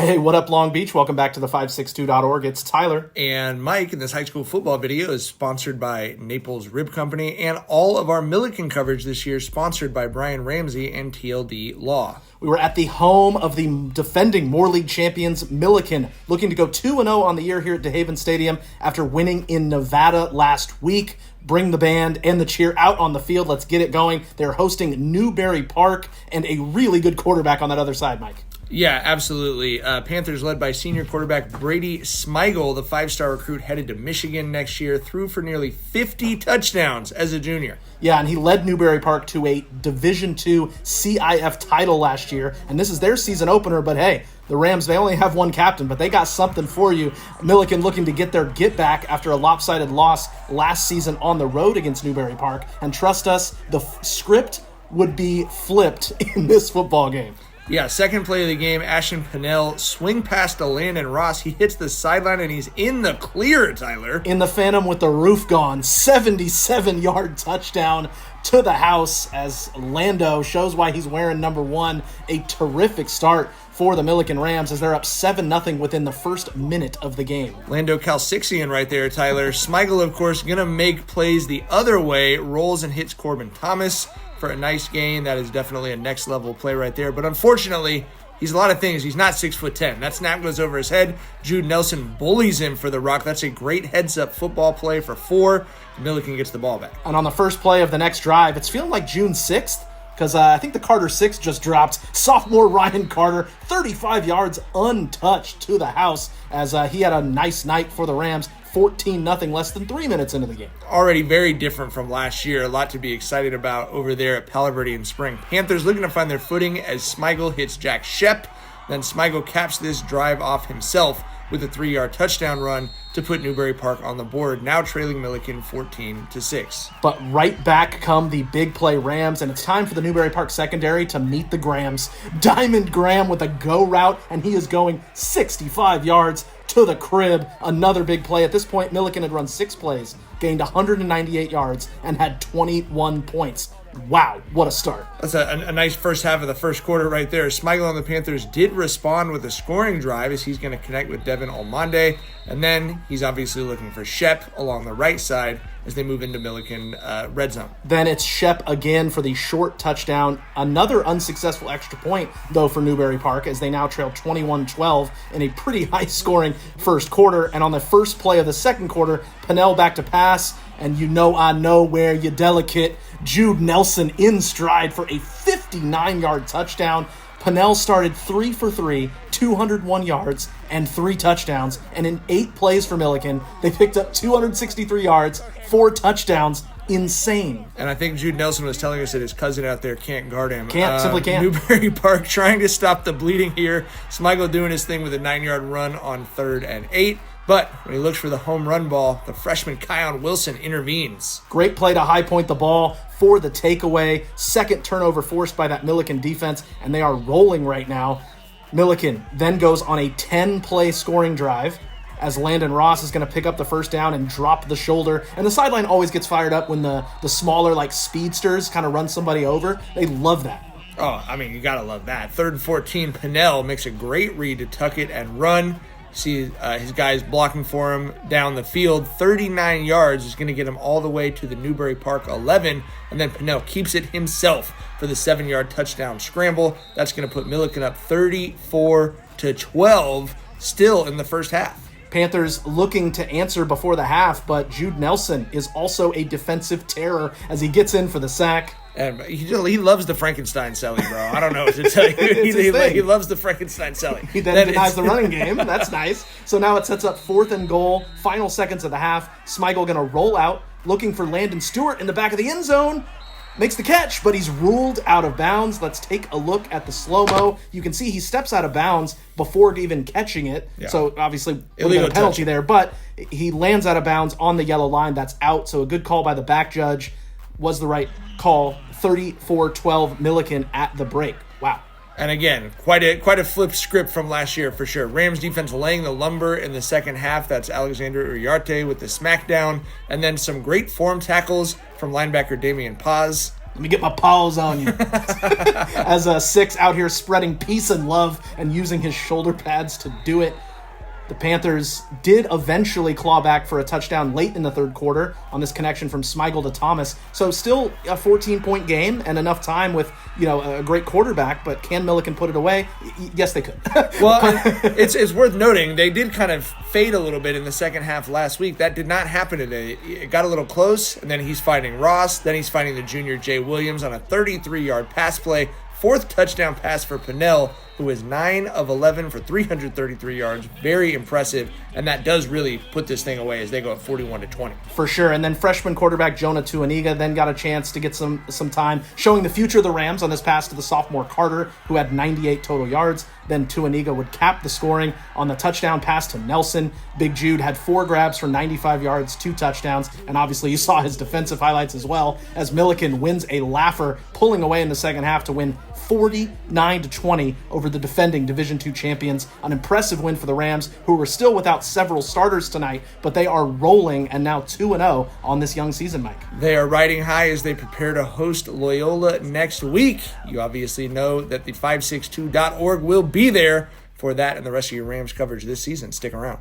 Hey, what up, Long Beach? Welcome back to the 562.org. It's Tyler. And Mike, and this high school football video is sponsored by Naples Rib Company, and all of our Millikan coverage this year is sponsored by Brian Ramsey and TLD Law. We were at the home of the defending Moore League champions, Millikan, looking to go 2-0 on the year here at DeHaven Stadium after winning in Nevada last week. Bring the band and the cheer out on the field. Let's get it going. They're hosting Newbury Park and a really good quarterback on that other side, Mike. Yeah, absolutely. Panthers led by senior quarterback Brady Smigiel, the five-star recruit headed to Michigan next year, threw for nearly 50 touchdowns as a junior. Yeah, and he led Newbury Park to a Division II CIF title last year, and this is their season opener, but hey, the Rams, they only have one captain, but they got something for you. Millikan looking to get their get-back after a lopsided loss last season on the road against Newbury Park, and trust us, the script would be flipped in this football game. Yeah, second play of the game, Ashton Pinnell swing past to Landon Ross. He hits the sideline and he's in the clear, Tyler. In the Phantom with the roof gone, 77-yard touchdown to the house as Lando shows why he's wearing number 1. A terrific start for the Millikan Rams as they're up 7-0 within the first minute of the game. Lando Calcixian right there, Tyler. Smigiel, of course, going to make plays the other way, rolls and hits Corbin Thomas for a nice gain. That is definitely a next level play right there. But unfortunately, he's a lot of things. He's not 6'10". That snap goes over his head. Jude Nelson bullies him for the rock. That's a great heads-up football play for 4. Millikan gets the ball back. And on the first play of the next drive, it's feeling like June 6th because I think the Carter 6 just dropped. Sophomore Ryan Carter, 35 yards untouched to the house as he had a nice night for the Rams. 14-0 less than 3 minutes into the game. Already very different from last year. A lot to be excited about over there at Palo Verde in spring. Panthers looking to find their footing as Smigiel hits Jack Shep. Then Smigiel caps this drive off himself with a 3-yard touchdown run to put Newbury Park on the board, now trailing Millikan 14-6. But right back come the big play Rams, and it's time for the Newbury Park secondary to meet the Grams. Diamond Graham with a go route, and he is going 65 yards to the crib. Another big play. At this point, Millikan had run 6 plays, gained 198 yards, and had 21 points. Wow, what a start. That's a nice first half of the first quarter right there. Smigiel on the Panthers did respond with a scoring drive as he's going to connect with Devin Almonde. And then he's obviously looking for Shep along the right side as they move into Millikan red zone. Then it's Shep again for the short touchdown. Another unsuccessful extra point, though, for Newbury Park as they now trail 21-12 in a pretty high-scoring first quarter. And on the first play of the second quarter, Pinnell back to pass. And you know I know where you're delicate. Jude Nelson in stride for a 59-yard touchdown. Pinnell started 3 for 3, 201 yards, and 3 touchdowns. And in 8 plays for Millikan, they picked up 263 yards, 4 touchdowns. Insane. And I think Jude Nelson was telling us that his cousin out there can't guard him. Simply can't. Newbury Park trying to stop the bleeding here. Smigiel doing his thing with a 9-yard run on 3rd and 8. But when he looks for the home run ball, the freshman Kion Wilson intervenes. Great play to high point the ball for the takeaway. Second turnover forced by that Millikan defense, and they are rolling right now. Millikan then goes on a 10-play scoring drive as Landon Ross is going to pick up the first down and drop the shoulder. And the sideline always gets fired up when the smaller, like, speedsters kind of run somebody over. They love that. Oh, I mean, you got to love that. 3rd and 14, Pinnell makes a great read to tuck it and run. See his guys blocking for him down the field. 39 yards is going to get him all the way to the Newbury Park 11. And then Pinnell keeps it himself for the 7-yard touchdown scramble. That's going to put Millikan up 34-12 still in the first half. Panthers looking to answer before the half, but Jude Nelson is also a defensive terror as he gets in for the sack. And he loves the Frankenstein Selly, bro. I don't know what to tell you. he loves the Frankenstein Selly. He then denies the running game. That's nice. So now it sets up 4th and goal. Final seconds of the half. Smigiel going to roll out, looking for Landon Stewart in the back of the end zone. Makes the catch, but he's ruled out of bounds. Let's take a look at the slow-mo. You can see he steps out of bounds before even catching it. Yeah. So obviously illegal penalty there, but he lands out of bounds on the yellow line. That's out. So a good call by the back judge was the right call. 34-12 Millikan at the break. Wow. And again, quite a flip script from last year for sure. Rams defense laying the lumber in the second half. That's Alexander Uriarte with the smackdown. And then some great form tackles from linebacker Damian Paz. Let me get my paws on you. As Six out here spreading peace and love and using his shoulder pads to do it. The Panthers did eventually claw back for a touchdown late in the third quarter on this connection from Smigiel to Thomas. So still a 14-point game and enough time with, a great quarterback, but can Millikan put it away? Yes, they could. Well, it's worth noting, they did kind of fade a little bit in the second half last week. That did not happen today. It got a little close, and then he's fighting Ross. Then he's fighting the junior Jay Williams on a 33-yard pass play. Fourth touchdown pass for Pennell, who is 9 of 11 for 333 yards. Very impressive, and that does really put this thing away as they go up 41-20. For sure, and then freshman quarterback Jonah Tuaniga then got a chance to get some time, showing the future of the Rams on this pass to the sophomore Carter, who had 98 total yards. Then Tuaniga would cap the scoring on the touchdown pass to Nelson. Big Jude had 4 grabs for 95 yards, 2 touchdowns, and obviously you saw his defensive highlights as well, as Millikan wins a laugher, pulling away in the second half to win 49-20 over the defending Division II champions. An impressive win for the Rams, who were still without several starters tonight, but they are rolling and now 2-0 on this young season, Mike. They are riding high as they prepare to host Loyola next week. You obviously know that the 562.org will be there for that and the rest of your Rams coverage this season. Stick around.